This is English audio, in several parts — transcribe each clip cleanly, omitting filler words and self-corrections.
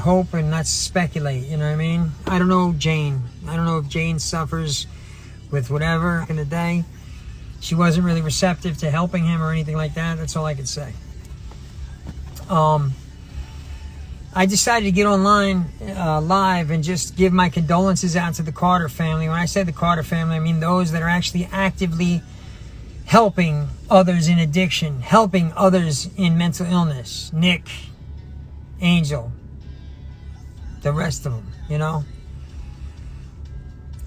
hope and not speculate, you know what I mean? I don't know Jane. I don't know if Jane suffers with whatever in the day. She wasn't really receptive to helping him or anything like that. That's all I could say. I decided to get online live and just give my condolences out to the Carter family. When I say the Carter family, I mean those that are actually actively helping others in addiction, helping others in mental illness. Nick, Angel, the rest of them, you know?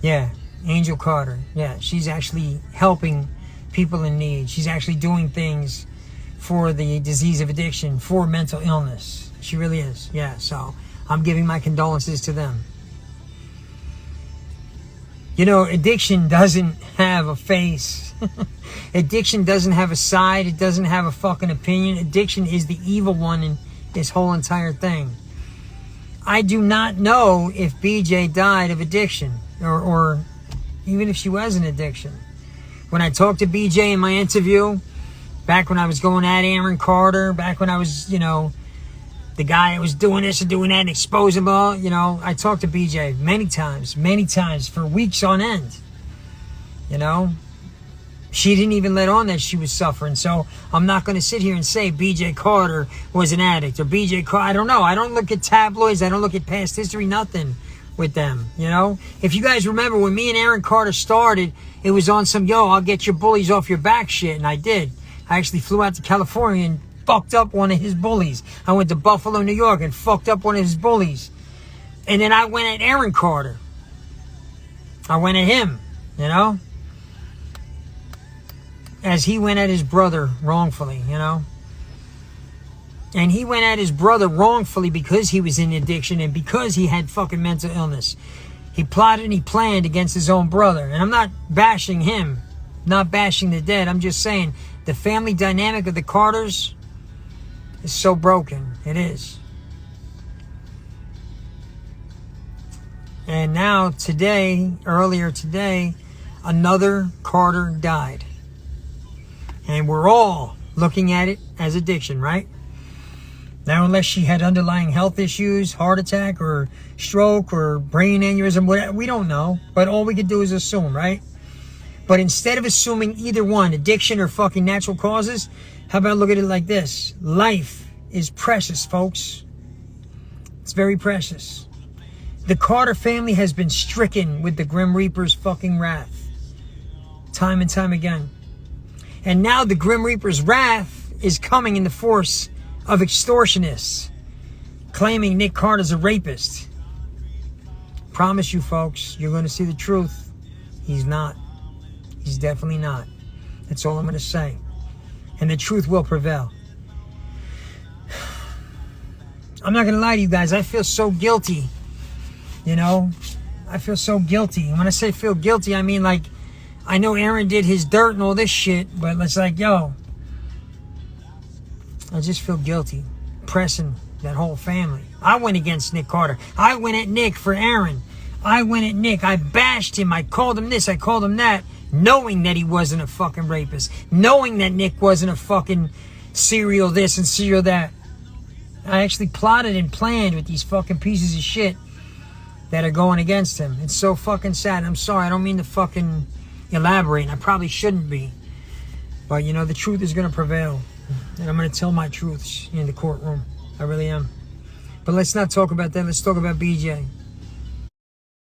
Yeah, Angel Carter. Yeah, she's actually helping people in need. She's actually doing things for the disease of addiction, for mental illness. She really is. Yeah, so I'm giving my condolences to them. You know, addiction doesn't have a face. Addiction doesn't have a side. It doesn't have a fucking opinion. Addiction is the evil one in this whole entire thing. I do not know if BJ died of addiction or even if she was an addiction. When I talked to BJ in my interview, back when I was going at Aaron Carter, back when I was, you know, the guy that was doing this and doing that and exposing all, you know, I talked to BJ many times for weeks on end. You know, she didn't even let on that she was suffering. So I'm not going to sit here and say BJ Carter was an addict or BJ Carter. I don't know. I don't look at tabloids. I don't look at past history, nothing with them, you know. If you guys remember when me and Aaron Carter started, it was on some, yo, I'll get your bullies off your back shit. And I did. I actually flew out to California and fucked up one of his bullies. I went to Buffalo, New York and fucked up one of his bullies. And then I went at Aaron Carter. I went at him, you know, as he went at his brother wrongfully, you know. And he went at his brother wrongfully because he was in addiction and because he had fucking mental illness. He plotted and he planned against his own brother. And I'm not bashing him, not bashing the dead. I'm just saying the family dynamic of the Carters is so broken. It is. And now today, earlier today, another Carter died. And we're all looking at it as addiction, right? Now, unless she had underlying health issues, heart attack or stroke or brain aneurysm, whatever, we don't know. But all we can do is assume, right? But instead of assuming either one, addiction or fucking natural causes, how about look at it like this? Life is precious, folks. It's very precious. The Carter family has been stricken with the Grim Reaper's fucking wrath. Time and time again. And now the Grim Reaper's wrath is coming in the force of extortionists claiming Nick Carter's a rapist. Promise you, folks, you're going to see the truth. He's not. He's definitely not. That's all I'm going to say. And the truth will prevail. I'm not going to lie to you guys. I feel so guilty. You know? I feel so guilty. And when I say feel guilty, I mean like, I know Aaron did his dirt and all this shit, but it's like, yo, I just feel guilty pressing that whole family. I went against Nick Carter. I went at Nick for Aaron. I went at Nick. I bashed him. I called him this. I called him that. Knowing that he wasn't a fucking rapist. Knowing that Nick wasn't a fucking serial this and serial that. I actually plotted and planned with these fucking pieces of shit that are going against him. It's so fucking sad. I'm sorry. I don't mean to fucking elaborate. I probably shouldn't be. But, you know, the truth is going to prevail. And I'm going to tell my truths in the courtroom. I really am. But let's not talk about that. Let's talk about BJ.